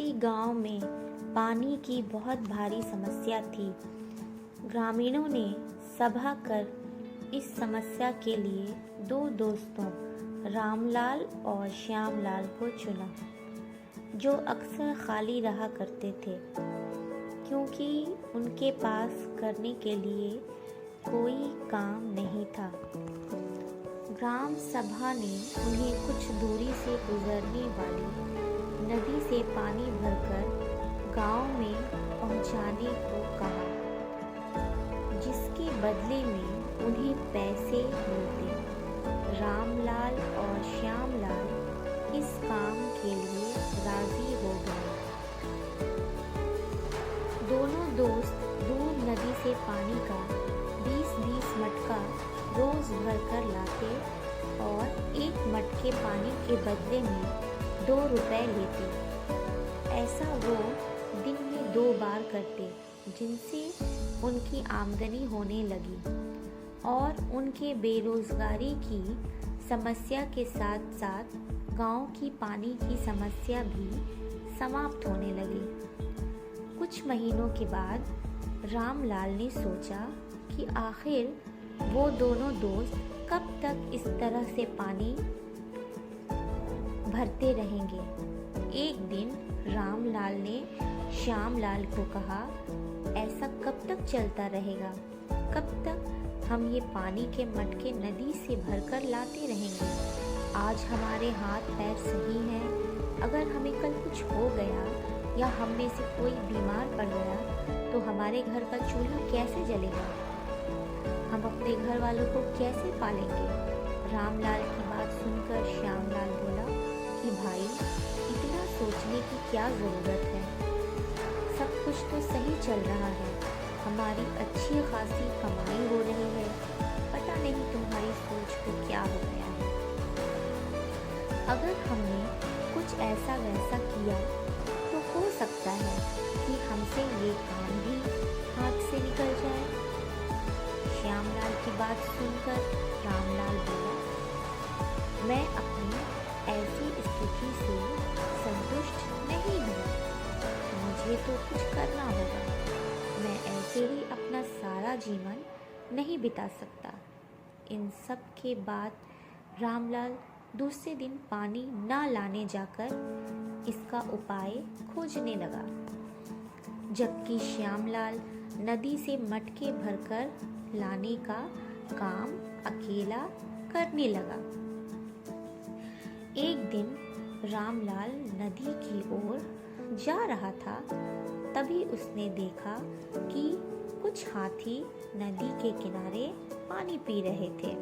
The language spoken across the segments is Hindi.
किसी गांव में पानी की बहुत भारी समस्या थी। ग्रामीणों ने सभा कर इस समस्या के लिए दो दोस्तों रामलाल और श्यामलाल को चुना, जो अक्सर खाली रहा करते थे क्योंकि उनके पास करने के लिए कोई काम नहीं था। ग्राम सभा ने उन्हें कुछ दूरी से गुजरने वाली नदी से पानी भरकर गांव में पहुंचाने को कहा, जिसके बदले में उन्हें पैसे मिलते। रामलाल और श्यामलाल इस काम के लिए राजी हो गए। दोनों दोस्त दूर नदी से पानी का 20-20 मटका रोज भरकर लाते और एक मटके पानी के बदले में 2 रुपए लेते। ऐसा वो दिन में 2 बार करते, जिनसे उनकी आमदनी होने लगी और उनके बेरोजगारी की समस्या के साथ साथ गांव की पानी की समस्या भी समाप्त होने लगी। कुछ महीनों के बाद रामलाल ने सोचा कि आखिर वो दोनों दोस्त कब तक इस तरह से पानी भरते रहेंगे। एक दिन रामलाल ने श्यामलाल को कहा, ऐसा कब तक चलता रहेगा? कब तक हम ये पानी के मटके नदी से भरकर लाते रहेंगे? आज हमारे हाथ पैर सही हैं, अगर हमें कल कुछ हो गया या हम में से कोई बीमार पड़ गया तो हमारे घर का चूल्हा कैसे जलेगा? हम अपने घर वालों को कैसे पालेंगे? रामलाल की बात सुनकर श्यामलाल बोला कि भाई, इतना सोचने की क्या ज़रूरत है? सब कुछ तो सही चल रहा है, हमारी अच्छी खासी कमाई हो रही है। पता नहीं तुम्हारी सोच को क्या हो गया है। अगर हमने कुछ ऐसा वैसा किया तो हो सकता है कि हमसे ये काम भी हाथ से निकल जाए। श्यामलाल की बात सुनकर रामलाल बोला, मैं अपनी ऐसी स्थिति से संतुष्ट नहीं हूँ, मुझे तो कुछ करना होगा। मैं ऐसे ही अपना सारा जीवन नहीं बिता सकता। इन सब के बाद रामलाल दूसरे दिन पानी ना लाने जाकर इसका उपाय खोजने लगा, जबकि श्यामलाल नदी से मटके भरकर लाने का काम अकेला करने लगा। एक दिन रामलाल नदी की ओर जा रहा था, तभी उसने देखा कि कुछ हाथी नदी के किनारे पानी पी रहे थे।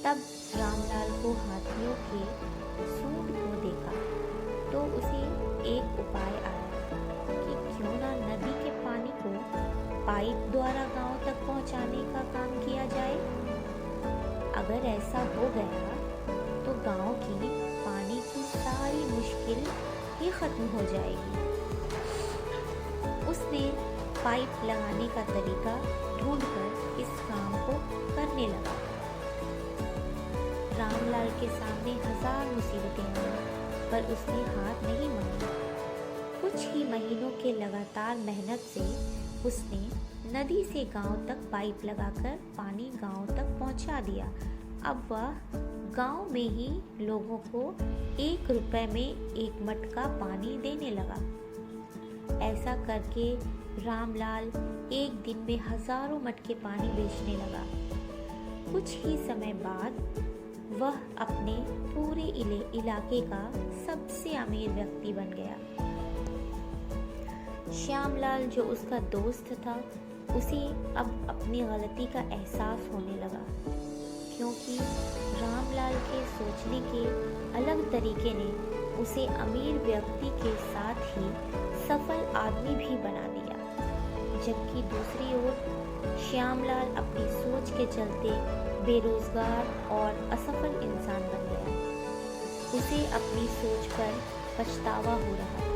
तब रामलाल को हाथियों के झुंड को देखा तो उसे एक उपाय आया कि क्यों ना नदी के पानी को पाइप द्वारा गांव तक पहुंचाने का काम किया जाए। अगर ऐसा हो गया तो गांव की पानी की सारी मुश्किल ही खत्म हो जाएगी। उसने पाइप लगाने का तरीका ढूंढकर इस काम को करने लगा। रामलाल के सामने 1000 मुसीबतें आई, पर उसने हार नहीं मानी। कुछ ही महीनों के लगातार मेहनत से उसने नदी से गांव तक पाइप लगाकर पानी गांव तक पहुंचा दिया। अब वह गांव में ही लोगों को 1 रुपए में 1 मटका पानी देने लगा। ऐसा करके रामलाल एक दिन में हजारों मटके पानी बेचने लगा। कुछ ही समय बाद वह अपने पूरे इलाके का सबसे अमीर व्यक्ति बन गया। श्यामलाल, जो उसका दोस्त था, उसे अब अपनी गलती का एहसास होने लगा, क्योंकि रामलाल के सोचने के अलग तरीके ने उसे अमीर व्यक्ति के साथ ही सफल आदमी भी बना दिया। जबकि दूसरी ओर श्यामलाल अपनी सोच के चलते बेरोजगार और असफल इंसान बन गया। उसे अपनी सोच पर पछतावा हो रहा था।